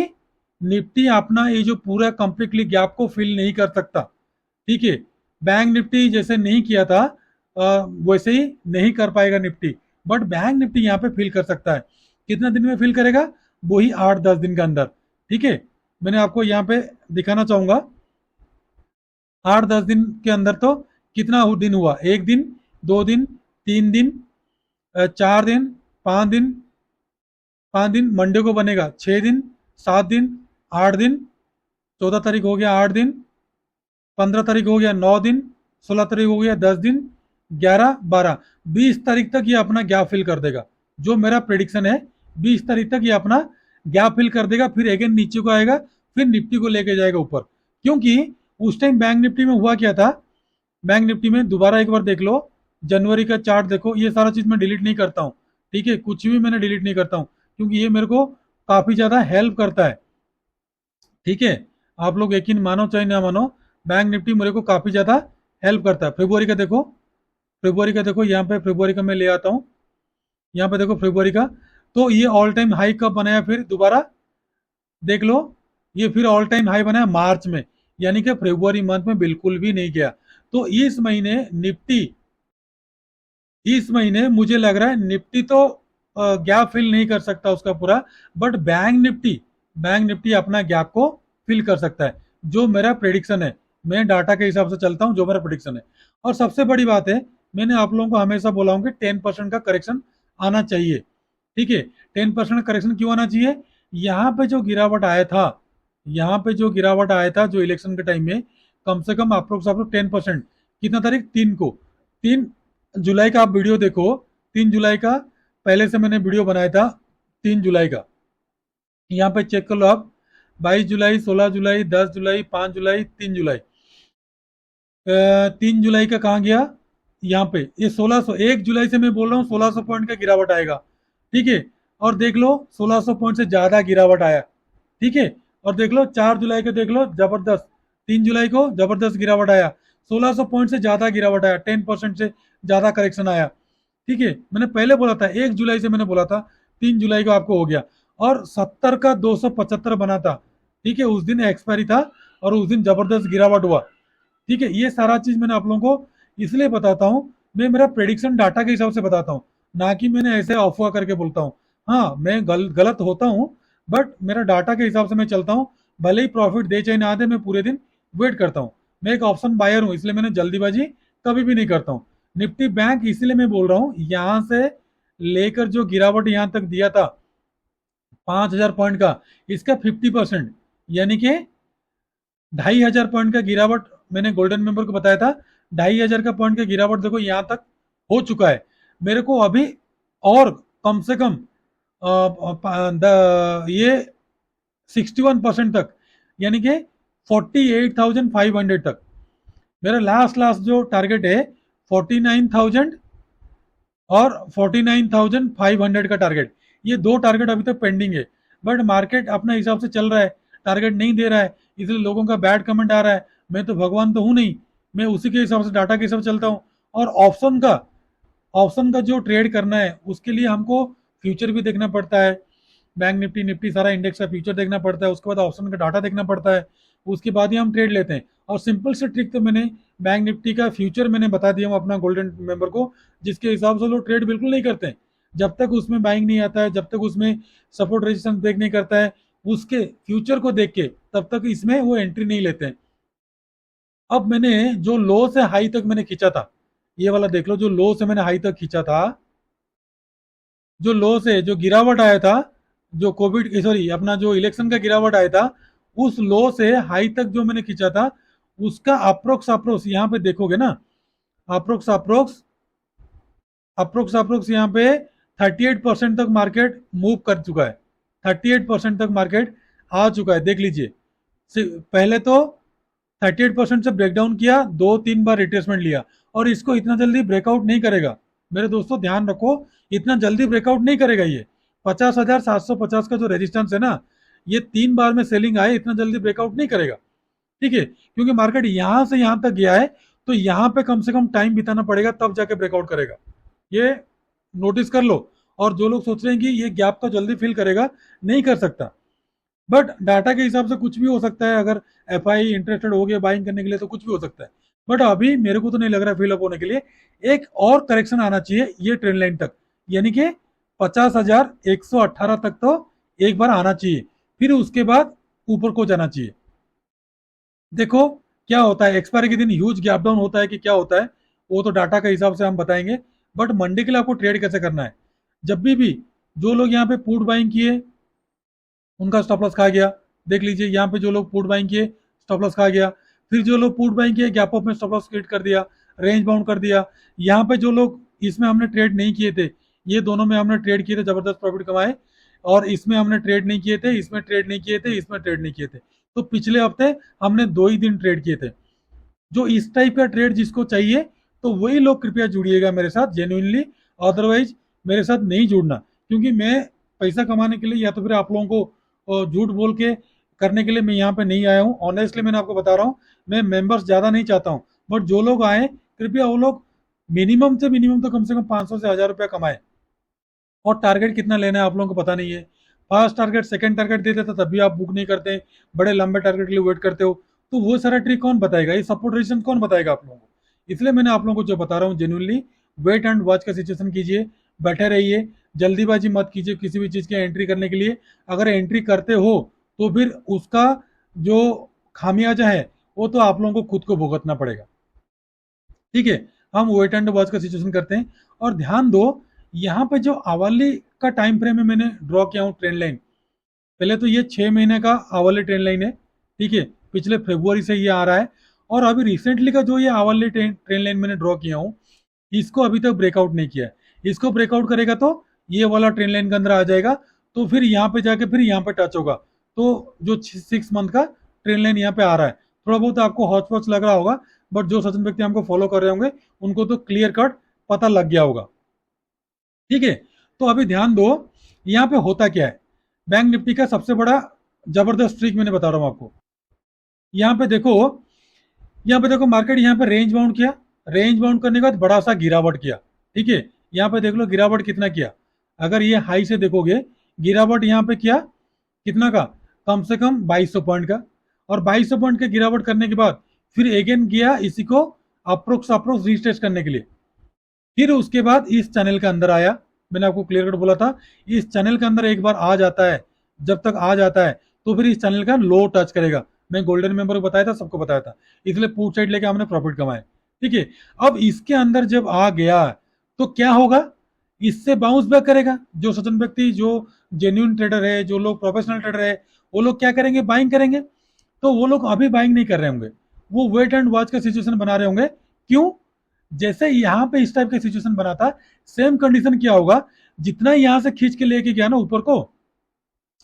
निफ्टी अपना ये जो पूरा कंप्लीटली गैप को फिल नहीं कर सकता। ठीक है, बैंक निफ्टी जैसे नहीं किया था वैसे ही नहीं कर पाएगा निफ्टी। बट बैंक निफ्टी यहाँ पे फिल कर सकता है। कितना दिन में फिल करेगा, वही 8-10 दिन के अंदर। ठीक है, मैंने आपको यहाँ पे दिखाना चाहूंगा, 8-10 दिन के अंदर तो कितना दिन हुआ, 1 दिन, 2 दिन, 3 दिन, 4 दिन, 5 दिन, 5 दिन मंडे को बनेगा, 6 दिन, 7 दिन, 8 दिन, 14 तारीख हो गया 8 दिन, 15 तारीख हो गया 9 दिन, 16 तारीख हो गया 10 दिन, 11, 12, 20 तारीख तक ये अपना गैप फिल कर देगा। जो मेरा प्रिडिक्शन है, 20 तारीख तक ये अपना गैप फिल कर देगा, फिर अगेन नीचे को आएगा, फिर निफ्टी को लेके जाएगा ऊपर। क्योंकि उस टाइम बैंक निफ्टी में हुआ क्या था, बैंक निफ्टी में दोबारा एक बार देख लो, जनवरी का चार्ट देखो। ये सारा चीज मैं डिलीट नहीं करता हूँ, ठीक है, कुछ भी मैंने डिलीट नहीं करता हूँ, क्योंकि ये मेरे को काफी ज्यादा हेल्प करता है। ठीक है, आप लोग यकीन मानो चाहे ना मानो, बैंक निफ्टी मेरे को काफी ज्यादा हेल्प करता है। फरवरी का देखो, फरवरी का देखो, यहाँ पे फरवरी का मैं ले आता हूँ, यहाँ पे देखो फरवरी का। तो ये ऑल टाइम हाई कब बनाया, फिर दोबारा देख लो, ये फिर ऑल टाइम हाई बनाया मार्च में। यानी कि फरवरी मंथ में बिल्कुल भी नहीं गया। तो इस महीने मुझे लग रहा है निफ्टी तो गैप फिल नहीं कर सकता उसका पूरा, बट बैंक निफ्टी अपना गैप को फिल कर सकता है, जो मेरा प्रेडिक्शन है। मैं डाटा के हिसाब से चलता हूं, जो मेरा प्रेडिक्शन है। और सबसे बड़ी बात है, मैंने आप लोगों को हमेशा बोला हूं कि 10% का करेक्शन आना चाहिए। ठीक है, 10% करेक्शन क्यों आना चाहिए? यहाँ पे जो गिरावट आया था, यहाँ पे जो गिरावट आया था जो इलेक्शन के टाइम में, कम से कम अप्रोक्स 10%। कितना तारीख? 3 को, 3 जुलाई का आप वीडियो देखो। 3 जुलाई का पहले से मैंने वीडियो बनाया था। 3 जुलाई का यहाँ पे चेक कर लो आप। 22 जुलाई, 16 जुलाई, 10 जुलाई, 5 जुलाई, 3 जुलाई। 3 जुलाई का कहाँ गया? यहाँ पे ये 1600, 1 जुलाई से मैं बोल रहा हूँ 1600 पॉइंट का गिरावट आएगा। ठीक है, और देख लो 1600 पॉइंट से ज्यादा गिरावट आया। ठीक है, और देख लो 4 जुलाई को, देख लो जबरदस्त। 3 जुलाई को जबरदस्त गिरावट आया, 1600 पॉइंट से ज्यादा गिरावट आया, 10% से ज्यादा करेक्शन आया। ठीक है, मैंने पहले बोला था, 1 जुलाई से मैंने बोला था, 3 जुलाई को आपको हो गया। और 70 का 275 बना था। ठीक है, उस दिन एक्सपायरी था और उस दिन जबरदस्त गिरावट हुआ। ठीक है, ये सारा चीज मैंने आप लोगों को इसलिए बताता हूँ, मैं मेरा प्रेडिक्शन डाटा के हिसाब से बताता हूँ, ना कि मैंने ऐसे अफवाह करके बोलता हूँ। हाँ, मैं गलत होता हूँ, बट मेरा डाटा के हिसाब से मैं चलता हूँ। भले ही प्रॉफिट दे चाहे ना दे, मैं पूरे दिन वेट करता हूँ। मैं एक ऑप्शन बायर हूँ, इसलिए मैंने जल्दीबाजी कभी भी नहीं करता हूँ। निफ्टी बैंक इसलिए मैं बोल रहा हूँ, यहाँ से लेकर जो गिरावट यहाँ तक दिया था 5,000 पॉइंट का, इसका 50%, यानी कि 2,500 पॉइंट का गिरावट मैंने गोल्डन मेंबर को बताया था। 2,500 का पॉइंट का गिरावट देखो यहाँ तक हो चुका है। मेरे को अभी और कम से कम ये 61% तक, यानी कि 48,500 तक, मेरा लास्ट लास्ट जो टारगेट है 49,000 और 49,500 का टारगेट। ये दो टारगेट अभी तक पेंडिंग है, बट मार्केट अपने हिसाब से चल रहा है, टारगेट नहीं दे रहा है, इसलिए लोगों का बैड कमेंट आ रहा है। मैं तो भगवान तो हूं नहीं, मैं उसी के हिसाब से, डाटा के हिसाब से चलता हूँ। और ऑप्शन का जो ट्रेड करना है उसके लिए हमको फ्यूचर भी देखना पड़ता है। बैंक निफ्टी निफ्टी सारा इंडेक्स का फ्यूचर देखना पड़ता है, उसके बाद ऑप्शन का डाटा देखना पड़ता है, उसके बाद ही हम ट्रेड लेते हैं। और सिंपल से ट्रिक तो मैंने बैंक निफ्टी का फ्यूचर मैंने बता दिया हूँ अपना गोल्डन मेंबर को, जिसके हिसाब से लोग ट्रेड बिल्कुल नहीं करते हैं। जब तक उसमें बाइंग नहीं आता है, जब तक उसमें सपोर्ट रेजिस्टेंस ब्रेक नहीं करता है, उसके फ्यूचर को देख के तब तक इसमें वो एंट्री नहीं लेते हैं। अब मैंने जो लो से हाई तक मैंने खींचा था, ये वाला देख लो, जो लो से मैंने हाई तक खींचा था, जो लो से जो गिरावट आया था, जो कोविड, सॉरी, अपना जो इलेक्शन का गिरावट आया था, उस लो से हाई तक जो मैंने खींचा था, उसका अप्रोक्स यहाँ पे देखोगे ना, अप्रोक्स अप्रोक्स अप्रोक्स यहाँ पे 38% तक मार्केट मूव कर चुका है। 38% तक मार्केट आ चुका है, देख लीजिए। पहले तो 38% से ब्रेकडाउन किया, 2-3 बार रिट्रेसमेंट लिया, और इसको इतना जल्दी ब्रेकआउट नहीं करेगा। मेरे दोस्तों ध्यान रखो, इतना जल्दी ब्रेकआउट नहीं करेगा ये। 50,750 का जो रेजिस्टेंस है ना, ये 3 बार में सेलिंग आए, इतना जल्दी ब्रेकआउट नहीं करेगा। ठीक है, क्योंकि मार्केट यहां से यहां तक गया है, तो यहां पे कम से कम टाइम बिताना पड़ेगा, तब जाके ब्रेकआउट करेगा। ये नोटिस कर लो। और जो लोग सोच रहे हैं कि ये गैप तो जल्दी फिल करेगा, नहीं कर सकता। बट डाटा के हिसाब से कुछ भी हो सकता है, अगर एफआई इंटरेस्टेड हो गया बाइंग करने के लिए तो कुछ भी हो सकता है। बट अभी मेरे को तो नहीं लग रहा फिल अप होने के लिए। एक और करेक्शन आना चाहिए ये ट्रेंड लाइन तक, यानी कि 50,118 तक तो एक बार आना चाहिए, फिर उसके बाद ऊपर को जाना चाहिए। देखो क्या होता है, एक्सपायरी के दिन ह्यूज गैप डाउन होता है कि क्या होता है, वो तो डाटा के हिसाब से हम बताएंगे। बट मंडे के लिए आपको ट्रेड कैसे करना है, जब भी जो लोग यहाँ पे पुट बाइंग किए उनका स्टॉप लॉस खा गया। देख लीजिए यहाँ पे जो लोग पुट बाइंग किए स्टॉप लॉस खा गया, फिर जो लोग पुट बाइंग किए गैप अप में स्टॉप लॉस क्रिएट कर दिया, रेंज बाउंड कर दिया। यहाँ पे जो लोग इसमें हमने ट्रेड नहीं किए थे, ये दोनों में हमने ट्रेड किए थे, जबरदस्त प्रॉफिट कमाए। और इसमें हमने ट्रेड नहीं किए थे, इसमें ट्रेड नहीं किए थे, इसमें ट्रेड नहीं किए थे। तो पिछले हफ्ते हमने 2 ही दिन ट्रेड किए थे। जो इस टाइप का ट्रेड जिसको चाहिए, तो वही लोग कृपया जुड़िएगा मेरे साथ जेन्युइनली। अदरवाइज मेरे साथ नहीं जुड़ना, क्योंकि मैं पैसा कमाने के लिए या तो फिर आप लोगों को झूठ बोल के करने के लिए मैं यहाँ पे नहीं आया हूँ। ऑनेस्टली मैंने आपको बता रहा हूँ, मैं मेंबर्स ज़्यादा नहीं चाहता हूँ। बट जो लोग आए, कृपया वो लोग मिनिमम से मिनिमम तो कम से कम 500 से 1,000 रुपया कमाए। और टारगेट कितना लेना है आप लोगों को पता नहीं है। फर्स्ट टारगेट, सेकंड टारगेट दे देता तब भी आप बुक नहीं करते, बड़े लंबे टारगेट के लिए वेट करते हो। तो वो सारा ट्रिक कौन बताएगा, ये सपोर्ट रेजिस्टेंस कौन बताएगा आप लोगों को। इसलिए मैंने आप लोगों को जो बता रहा हूँ जेन्युइनली वेट एंड वॉच का सिचुएशन कीजिए, बैठे रहिए, जल्दीबाजी मत कीजिए किसी भी चीज़ की एंट्री करने के लिए। अगर एंट्री करते हो तो फिर उसका जो खामियाजा है वो तो आप लोगों को खुद को भुगतना पड़ेगा। ठीक है, हम वेट एंड वॉच का सिचुएशन करते हैं। और ध्यान दो, यहाँ पे जो आवली का टाइम फ्रेम है मैंने ड्रॉ किया हूँ ट्रेंड लाइन। पहले तो ये 6 महीने का आवली ट्रेंड लाइन है, ठीक है, पिछले फरवरी से ये आ रहा है। और अभी रिसेंटली का जो ये आवली ट्रेंड लाइन मैंने ड्रॉ किया हूँ, इसको अभी तक ब्रेकआउट नहीं किया है। इसको ब्रेकआउट करेगा तो ये वाला ट्रेंड लाइन के अंदर आ जाएगा, तो फिर यहाँ पे जाके फिर यहाँ पे टच होगा। तो जो 6 मंथ का ट्रेंड लाइन यहाँ पे आ रहा है, थोड़ा बहुत आपको हॉच पॉच लग रहा होगा, बट जो सचिन व्यक्ति हमको फॉलो कर रहे होंगे उनको तो क्लियर कट पता लग गया होगा। ठीक है, तो अभी ध्यान दो, यहाँ पे होता क्या है। बैंक निफ्टी का सबसे बड़ा जबरदस्त ट्रिक मैंने बता रहा हूँ आपको। यहाँ पे देखो, यहाँ पे देखो मार्केट यहाँ पे रेंज बाउंड किया, रेंज बाउंड करने के बाद बड़ा सा गिरावट किया। ठीक है, यहाँ पे देख लो गिरावट कितना किया। अगर ये हाई से देखोगे, गिरावट यहाँ पे किया कितना का, कम से कम 2200 पॉइंट का। और 2200 पॉइंट के गिरावट करने के बाद फिर अगेन गया इसी को अप्रोक्स अप्रोक्स रीटेस्ट करने के लिए। फिर उसके बाद इस चैनल के अंदर आया, मैंने आपको क्लियर कट बोला था, इस चैनल के अंदर एक बार आ जाता है, जब तक आ जाता है तो फिर इस चैनल का लो टच करेगा। मैं गोल्डन मेंबर को बताया था, सबको बताया था, इसलिए पुट साइड लेके हमने प्रॉफिट कमाए। ठीक है, अब इसके अंदर जब आ गया तो क्या होगा, इससे बाउंस बैक करेगा। जो सचन व्यक्ति, जो जेन्यून ट्रेडर है, जो लोग प्रोफेशनल ट्रेडर है, वो लोग क्या करेंगे, बाइंग करेंगे। तो वो लोग अभी बाइंग नहीं कर रहे होंगे, वो वेट एंड वॉच का सिचुएशन बना रहे होंगे। क्यों, जैसे यहाँ पे इस टाइप का सिचुएशन बना था, सेम कंडीशन क्या होगा, जितना यहां से खींच के लेके गया ना ऊपर को,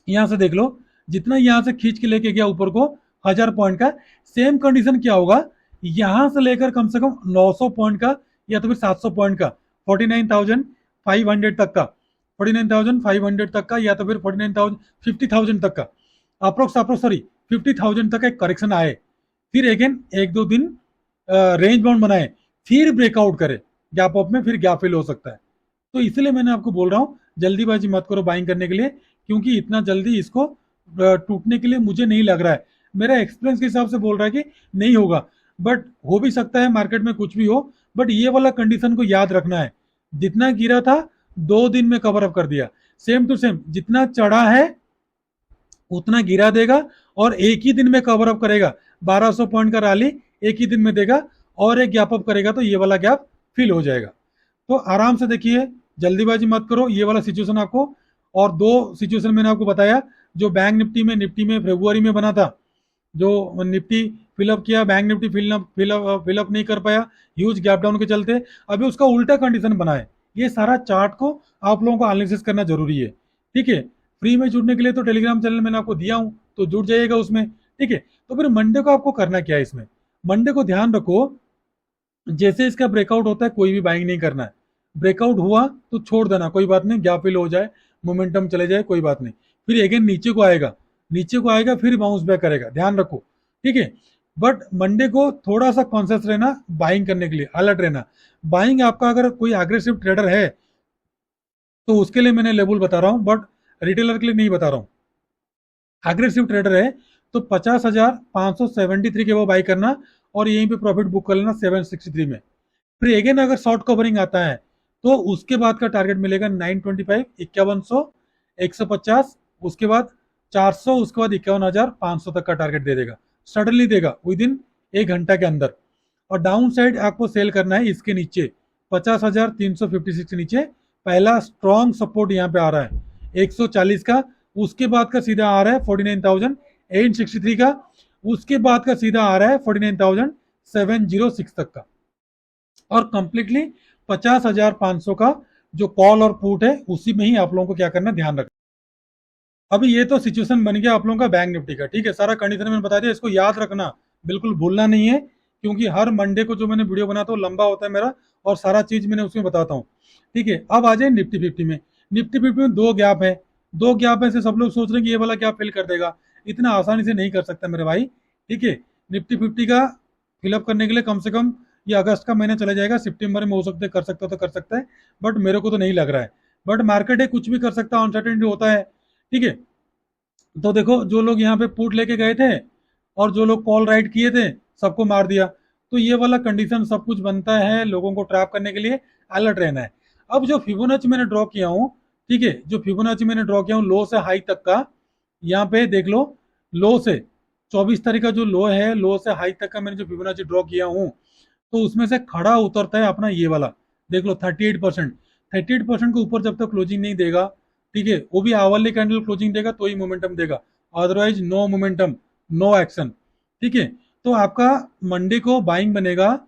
यहां से देख लो, जितना यहां से खींच के लेके गया ऊपर को 1000 पॉइंट का, सेम कंडीशन क्या होगा, यहां से लेकर कम से कम 900 पॉइंट का या तो फिर 700 पॉइंट का, 49,500 तक का, 49,500 तक का, या तो फिर 49,000 50,000 तक का, अप्रोक्स अप्रोक्स सॉरी 50,000 तक एक करेक्शन आए, फिर अगेन 1-2 दिन रेंज बाउंड बनाए, फिर ब्रेकआउट करे गैप अप में, फिर गैप फिल हो सकता है। तो इसलिए मैंने आपको बोल रहा हूँ जल्दीबाजी मत करो बाइंग करने के लिए, क्योंकि इतना जल्दी इसको टूटने के लिए मुझे नहीं लग रहा है। मेरा एक्सपीरियंस के हिसाब से बोल रहा है कि नहीं होगा, बट हो भी सकता है, मार्केट में कुछ भी हो। बट ये वाला कंडीशन को याद रखना है, जितना गिरा था 2 दिन में कवर अप कर दिया, सेम टू सेम जितना चढ़ा है उतना गिरा देगा, और एक ही दिन में कवर अप करेगा। 1200 पॉइंट का रैली एक ही दिन में देगा, और एक गैप अप करेगा तो ये वाला गैप फिल हो जाएगा। तो आराम से देखिए, जल्दीबाजी मत करो, ये वाला सिचुएशन आपको, और दो सिचुएशन मैंने आपको बताया, जो बैंक निफ्टी में फरवरी में बना था, जो निफ्टी फिलअप किया, बैंक निफ्टी फिलअप नहीं कर पाया ह्यूज गैप डाउन के चलते, अभी उसका उल्टा कंडीशन बना है। ये सारा चार्ट को आप लोगों को एनालिसिस करना जरूरी है। ठीक है, फ्री में जुड़ने के लिए तो टेलीग्राम चैनल मैंने आपको दिया हूं, तो जुड़ जाइएगा उसमें। ठीक है, तो फिर मंडे को आपको करना क्या है इसमें, मंडे को ध्यान रखो, जैसे इसका ब्रेकआउट होता है कोई भी बाइंग नहीं करना है। ब्रेकआउट हुआ तो छोड़ देना, कोई बात नहीं, गैप फिल हो जाए, मोमेंटम चले जाए, कोई बात नहीं, फिर अगेन नीचे को आएगा, नीचे को आएगा फिर बाउंस बैक करेगा, ध्यान रखो। ठीक है, बट मंडे को थोड़ा सा कॉन्शियस रहना, बाइंग करने के लिए अलर्ट रहना। बाइंग आपका अगर कोई एग्रेसिव ट्रेडर है तो उसके लिए मैंने लेवल बता रहा हूँ, बट रिटेलर के लिए नहीं बता रहा हूँ। एग्रेसिव ट्रेडर है तो 50,573 के वो बाई करना, और यहीं पे प्रॉफिट बुक कर लेना 763 में। फिर अगेन अगर शॉर्ट कवरिंग आता है तो उसके बाद का टारगेट मिलेगा 925, 5100, 150, उसके बाद 400, उसके बाद 51,500 तक का टारगेट दे देगा, सडनली देगा विद इन 1 घंटा के अंदर। और डाउन साइड आपको सेल करना है इसके नीचे 50,356 के नीचे, पहला स्ट्रॉन्ग सपोर्ट यहाँ पे आ रहा है 140 का, उसके बाद का सीधा आ रहा है 49,863 का, उसके बाद का सीधा आ रहा है 49,706 तक का, और कंप्लीटली 50,500 का जो कॉल और पुट है उसी में ही आप लोगों को क्या करना है, ध्यान रखना। अभी ये तो सिचुएशन बन गया आप लोगों का बैंक निफ्टी का, ठीक है, सारा कंडीशन मैंने बता दिया, इसको याद रखना, बिल्कुल भूलना नहीं है, क्योंकि हर मंडे को जो मैंने वीडियो बनाता हूँ लंबा होता है मेरा, और सारा चीज मैंने उसमें बताता हूँ। ठीक है, अब आ जाए निफ्टी फिफ्टी में। निफ्टी फिफ्टी में दो गैप है, दो गैप है से सब लोग सोच रहे हैं कि ये वाला गैप फिल कर देगा, इतना आसानी से नहीं कर सकता मेरे भाई। ठीक है, निफ्टी फिफ्टी का फिलअप करने के लिए कम से कम ये अगस्त का महीना चला जाएगा, सितंबर में हो सकता है, कर सकता तो कर सकता है, बट मेरे को तो नहीं लग रहा है। बट मार्केट है, कुछ भी कर सकता है, अनसर्टेनिटी होता है। ठीक है, तो देखो जो लोग यहाँ पे पुट लेके गए थे और जो लोग कॉल राइट किए थे सबको मार दिया। तो ये वाला कंडीशन सब कुछ बनता है लोगों को ट्रैप करने के लिए, अलर्ट रहना है। अब जो फिबोनाची मैंने ड्रॉ किया हूँ, ठीक है, जो फिबोनाची मैंने ड्रॉ किया हूँ लो से हाई तक का, यहाँ पे देख लो, लो से 24 तारीख का जो लो है, लो से हाई तक का मैंने जो फिबोनाची ड्रॉ किया हूँ, तो उसमें से खड़ा उतरता है अपना ये वाला, देख लो 38%। 38% के ऊपर जब तक क्लोजिंग नहीं देगा, ठीक है, वो भी आवरली कैंडल क्लोजिंग देगा तो ही मोमेंटम देगा, otherwise no momentum, no action. ठीक है, तो आपका मंडे को बाइंग बनेगा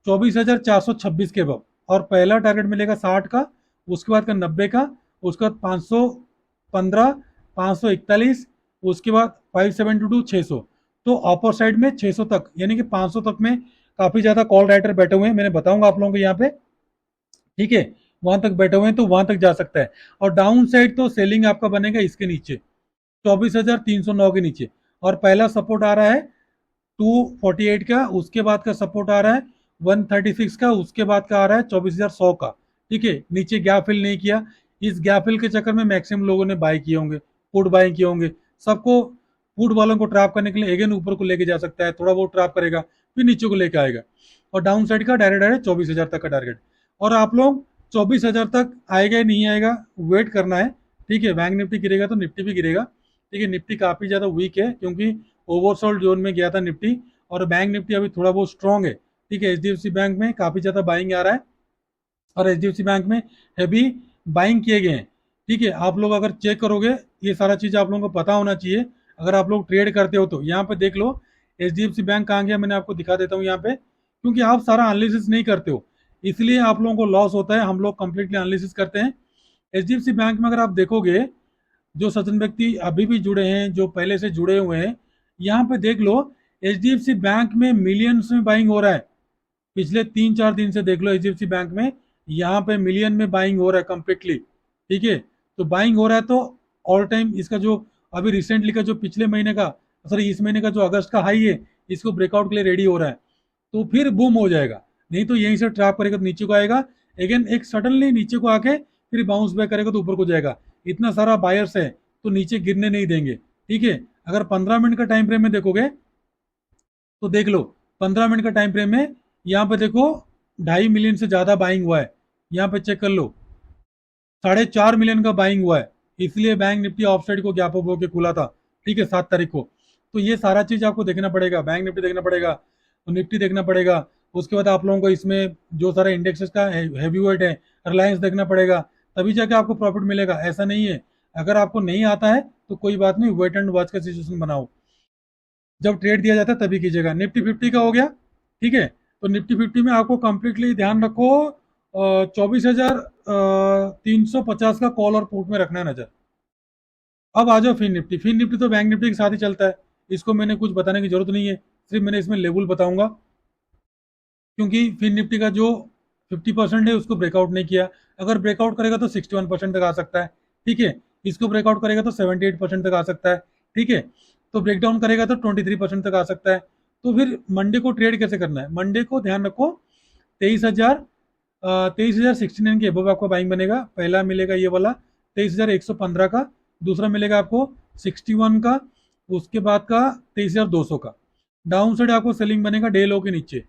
24,426 के अब, और पहला टारगेट मिलेगा 60 का, उसके बाद का 90 का, उसके बाद 515, 541, उसके बाद 572, 600। तो अपर साइड में 600 तक, यानी कि 500 तक में काफी ज्यादा कॉल राइटर बैठे हुए हैं, मैंने बताऊंगा आप लोगों को यहाँ पे, ठीक है, वहां तक बैठे हुए हैं तो वहां तक जा सकता है। और डाउन साइड तो सेलिंग आपका बनेगा इसके नीचे, 24,309 के नीचे, और पहला सपोर्ट आ रहा है 248 का, उसके बाद का सपोर्ट आ रहा है 136 का, उसके बाद का आ रहा है 24,100 का। ठीक है, नीचे गैप फिल नहीं किया, इस गैप फिल के चक्कर में मैक्सिमम लोगों ने बाय किए होंगे, पुट बाय किए होंगे। सबको, पुट वालों को ट्रैप करने के लिए अगेन ऊपर को लेके जा सकता है, थोड़ा बहुत ट्रैप करेगा फिर नीचे को लेके आएगा। और डाउन साइड का डायरेक्ट डायरेक्ट 24,000 तक का टारगेट। और आप लोग 24,000 तक आएगा या नहीं आएगा, वेट करना है। ठीक है, बैंक निफ्टी गिरेगा तो निफ्टी भी गिरेगा। ठीक है, निफ्टी काफी ज्यादा वीक है क्योंकि ओवरसोल्ड जोन में गया था निफ्टी, और बैंक निफ्टी अभी थोड़ा बहुत स्ट्रांग है। ठीक है, एचडीएफसी बैंक में काफी ज्यादा बाइंग आ रहा है, और एचडीएफसी बैंक में हैवी बाइंग किए गए हैं। ठीक है, आप लोग अगर चेक करोगे, ये सारा चीज आप लोगों को पता होना चाहिए अगर आप लोग ट्रेड करते हो तो। यहाँ पे देख लो एचडीएफसी बैंक कहाँ गया, मैंने आपको दिखा देता हूँ यहाँ पे, क्योंकि आप सारा एनालिसिस नहीं करते हो इसलिए आप लोगों को लॉस होता है, हम लोग कंप्लीटली एनालिसिस करते हैं। एचडीएफसी बैंक में अगर आप देखोगे, जो सज्जन व्यक्ति अभी भी जुड़े हैं, जो पहले से जुड़े हुए हैं, यहाँ पे देख लो, एचडीएफसी बैंक में मिलियंस में बाइंग हो रहा है। पिछले 3-4 दिन से देख लो एचडीएफसी बैंक में, यहाँ पे मिलियन में बाइंग हो रहा है कंप्लीटली। ठीक है, तो बाइंग हो रहा है तो ऑल टाइम इसका जो अभी रिसेंटली का जो पिछले महीने का, सॉरी इस महीने का जो अगस्त का हाई है, इसको ब्रेकआउट के लिए रेडी हो रहा है, तो फिर बूम हो जाएगा। नहीं तो यहीं से ट्रैप करेगा तो नीचे को आएगा, अगेन एक सडनली नीचे को आके फिर बाउंस बैक करेगा तो ऊपर को जाएगा। इतना सारा बायर्स है तो नीचे गिरने नहीं देंगे। ठीक है, अगर 15 मिनट का टाइम फ्रेम में देखोगे तो देख लो, 15 मिनट का टाइम फ्रेम में यहाँ पे देखो 2.5 मिलियन से ज्यादा बाइंग हुआ है। यहाँ पे चेक कर लो, 4.5 मिलियन का बाइंग हुआ है, इसलिए बैंक निफ्टी ऑफ साइड को गैप अप होकर खुला था। ठीक है, 7 तारीख को। तो ये सारा चीज आपको देखना पड़ेगा, बैंक निफ्टी देखना पड़ेगा, तो निफ्टी देखना पड़ेगा। उसके बाद आप लोगों को इसमें जो सारे इंडेक्सेस का हैवी वेट है, रिलायंस देखना पड़ेगा, तभी जाके आपको प्रॉफिट मिलेगा। ऐसा नहीं है अगर आपको नहीं आता है तो कोई बात नहीं, वेट एंड वॉच का सिचुएशन बनाओ, जब ट्रेड दिया जाता है तभी कीजिएगा। निफ्टी 50 का हो गया। ठीक है, तो निफ्टी 50 में आपको कंप्लीटली ध्यान रखो, 24,350 का कॉल और पुट में रखना है नजर। अब आ जाओ फिन निफ्टी। फिन निफ्टी तो बैंक निफ्टी के साथ ही चलता है, इसको मैंने कुछ बताने की जरूरत नहीं है, सिर्फ मैंने इसमें लेवल बताऊंगा, क्योंकि फिन निफ्टी का जो 50% है उसको ब्रेकआउट नहीं किया। अगर ब्रेकआउट करेगा तो 61% तक आ सकता है। ठीक है, इसको ब्रेकआउट करेगा तो 78% तक आ सकता है। ठीक है, तो ब्रेकडाउन करेगा तो 23% तक आ सकता है। तो फिर मंडे को ट्रेड कैसे करना है, मंडे को ध्यान रखो, 23,000, 23,069 के अबव आपका बाइंग बनेगा। पहला मिलेगा ये वाला 23,115 का, दूसरा मिलेगा आपको 61 का, उसके बाद का 23,200 का। डाउन साइड आपको सेलिंग बनेगा डे लो के नीचे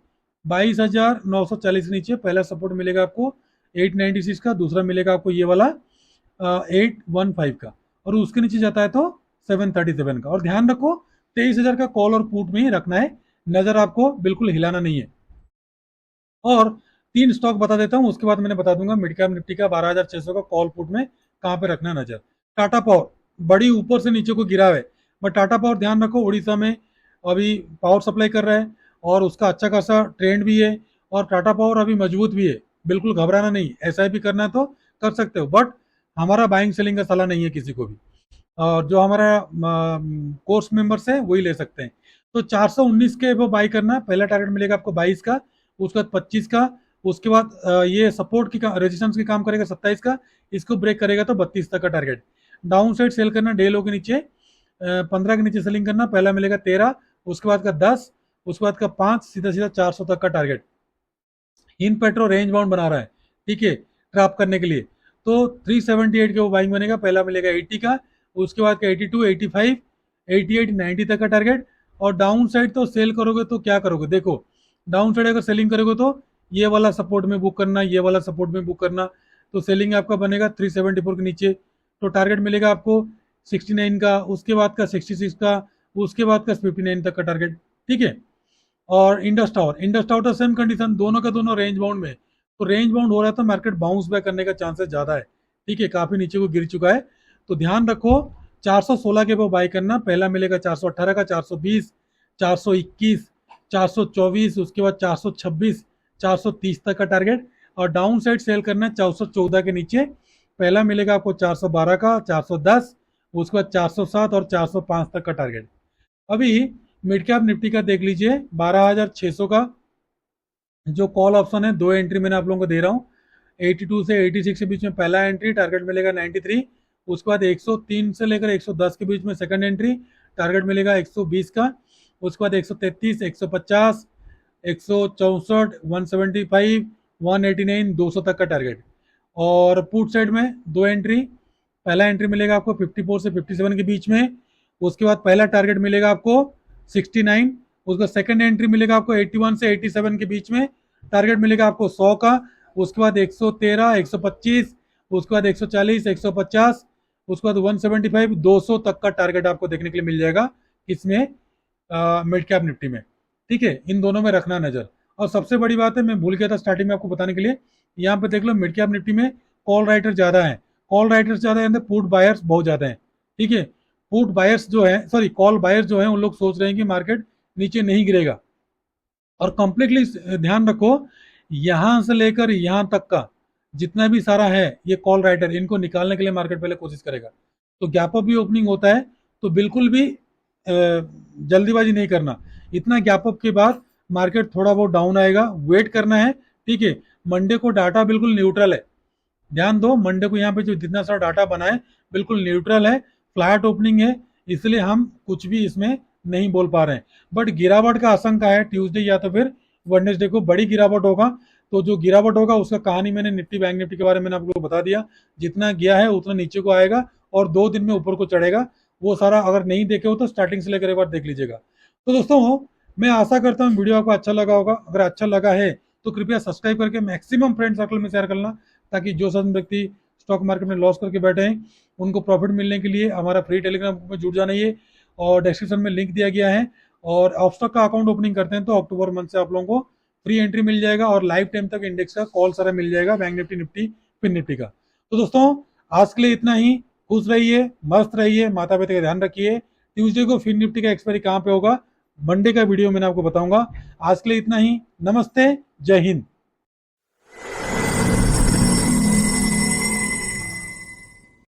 22,940 नीचे, पहला सपोर्ट मिलेगा आपको 896 का, दूसरा मिलेगा आपको ये वाला 815 का, और उसके नीचे जाता है तो 737 का। और ध्यान रखो 23,000 का कॉल और पुट में ही रखना है, नजर आपको बिल्कुल हिलाना नहीं है। और 3 स्टॉक बता देता हूं, उसके बाद मैंने बता दूंगा मिड कैप निफ्टी का 12,600 का कॉल पुट में कहां पे रखना है नजर। टाटा पावर बड़ी ऊपर से नीचे को गिरा है, बट टाटा पावर ध्यान रखो उड़ीसा में अभी पावर सप्लाई कर रहा है, और उसका अच्छा खासा ट्रेंड भी है, और टाटा पावर अभी मजबूत भी है। बिल्कुल घबराना नहीं, SIP करना है तो कर सकते हो, बट हमारा बाइंग सेलिंग का सलाह नहीं है किसी को भी, और जो हमारा कोर्स मेंबर्स है वही ले सकते हैं। तो 419 के वो बाई करना है, पहला टारगेट मिलेगा आपको 22 का, उसके बाद 25 का, उसके बाद ये सपोर्ट की रेजिस्टेंस की काम करेगा 27 का, इसको ब्रेक करेगा तो 32 तक का टारगेट। डाउन साइड सेल करना डे लो के नीचे, 15 के नीचे सेलिंग करना, पहला मिलेगा 13, उसके बाद का 10, उसके बाद का 5, सीधा सीधा 400 तक का टारगेट। इन पेट्रो रेंज बाउंड बना रहा है, ठीक है, ट्रैप करने के लिए। तो 378 के वो बाइंग बनेगा, पहला मिलेगा 80 का, उसके बाद का 82, 85, 88, 90 तक का टारगेट, और डाउन साइड तो सेल करोगे तो क्या करोगे, देखो डाउन साइड अगर सेलिंग करोगे तो ये वाला सपोर्ट में बुक करना, ये वाला सपोर्ट में बुक करना, तो सेलिंग आपका बनेगा 374 के नीचे, तो टारगेट मिलेगा आपको 69 का, उसके बाद का 66 का, उसके बाद का 59 तक का टारगेट। ठीक है। और इंडस टावर तो सेम कंडीशन, दोनों का दोनों रेंज बाउंड में, तो रेंज बाउंड हो रहा है तो मार्केट बाउंस बैक करने का चांसेस ज्यादा है। ठीक है, काफी नीचे को गिर चुका है, तो ध्यान रखो 416 के वो बाई करना, पहला मिलेगा 418 का, 420, 421, 424, उसके बाद 426, 430 तक का टारगेट, और डाउन साइड सेल करना है 414 के नीचे, पहला मिलेगा आपको 412 का, 410, उसके बाद 407 और 405 तक का टारगेट। अभी मिड कैप निफ्टी का देख लीजिए, 12,600 का जो कॉल ऑप्शन है, दो एंट्री मैंने आप लोगों को दे रहा हूँ, 82 से 86 के बीच में पहला एंट्री, टारगेट मिलेगा 93, उसके बाद 103 से लेकर 110 के बीच में सेकंड एंट्री, टारगेट मिलेगा 120 का, उसके बाद 133, 150, 164, 175, 189, 200 तक का टारगेट। और पुट साइड में दो एंट्री, पहला एंट्री मिलेगा आपको 54 से 57 के बीच में, उसके बाद पहला टारगेट मिलेगा आपको 69, उसका सेकंड एंट्री मिलेगा आपको 81 से 87 के बीच में, टारगेट मिलेगा आपको 100 का, उसके बाद 113, 125, उसके बाद 140, 150, उसके बाद 175, 200 तक का टारगेट आपको देखने के लिए मिल जाएगा इसमें, मिड कैप निफ्टी में। ठीक है, इन दोनों में रखना नजर। और सबसे बड़ी बात है, मैं भूल गया था स्टार्टिंग में आपको बताने के लिए, यहाँ पे देख लो मिड कैप निफ्टी में कॉल राइटर ज्यादा है, कॉल राइटर्स ज्यादा है, पुट बायर्स बहुत ज्यादा है। ठीक है, पुट बायर्स जो है, सॉरी कॉल बायर्स जो है, उन लोग सोच रहे हैं कि मार्केट नीचे नहीं गिरेगा, और कंप्लीटली ध्यान रखो यहां से लेकर यहां तक का जितना भी सारा है ये कॉल राइटर, इनको निकालने के लिए मार्केट पहले कोशिश करेगा। तो गैप अप भी ओपनिंग होता है, तो बिल्कुल भी जल्दीबाजी नहीं करना, इतना गैप अप के बाद मार्केट थोड़ा बहुत डाउन आएगा, वेट करना है। ठीक है, मंडे को डाटा बिल्कुल न्यूट्रल है, ध्यान दो मंडे को यहाँ पे जो जितना सारा डाटा बना है बिल्कुल न्यूट्रल है, फ्लैट ओपनिंग है, इसलिए हम कुछ भी इसमें नहीं बोल पा रहे हैं। बट गिरावट का आशंका है, ट्यूसडे या तो फिर वेडनेसडे को बड़ी गिरावट होगा, तो जो गिरावट होगा उसका कहानी मैंने निफ्टी बैंक निफ्टी के बारे में आपको बता दिया, जितना गया है उतना नीचे को आएगा और 2 दिन में ऊपर को चढ़ेगा, वो सारा अगर नहीं देखे हो तो स्टार्टिंग से लेकर एक बार देख लीजिएगा। तो दोस्तों मैं आशा करता हूँ वीडियो आपको अच्छा लगा होगा, अगर अच्छा लगा है तो कृपया सब्सक्राइब करके मैक्सिमम फ्रेंड सर्कल में शेयर करना, ताकि जो सब व्यक्ति स्टॉक मार्केट में लॉस करके बैठे हैं उनको प्रॉफिट मिलने के लिए हमारा फ्री टेलीग्राम ग्रुप में जुड़ जाना ही है, और डिस्क्रिप्शन में लिंक दिया गया है। और ऑफस्टॉक का अकाउंट ओपनिंग करते हैं तो अक्टूबर मंथ से आप लोगों को फ्री एंट्री मिल जाएगा, और लाइफ टाइम तक इंडेक्स का कॉल सारा मिल जाएगा, bank Nifty Nifty fin Nifty का। तो दोस्तों आज के लिए इतना ही, खुश रहिए, मस्त रहिए, माता पिता का ध्यान रखिए। ट्यूसडे को फिन निफ्टी का एक्सपायरी कहाँ पे होगा, मंडे का वीडियो मैंने आपको बताऊंगा। आज के लिए इतना ही, नमस्ते, जय हिंद।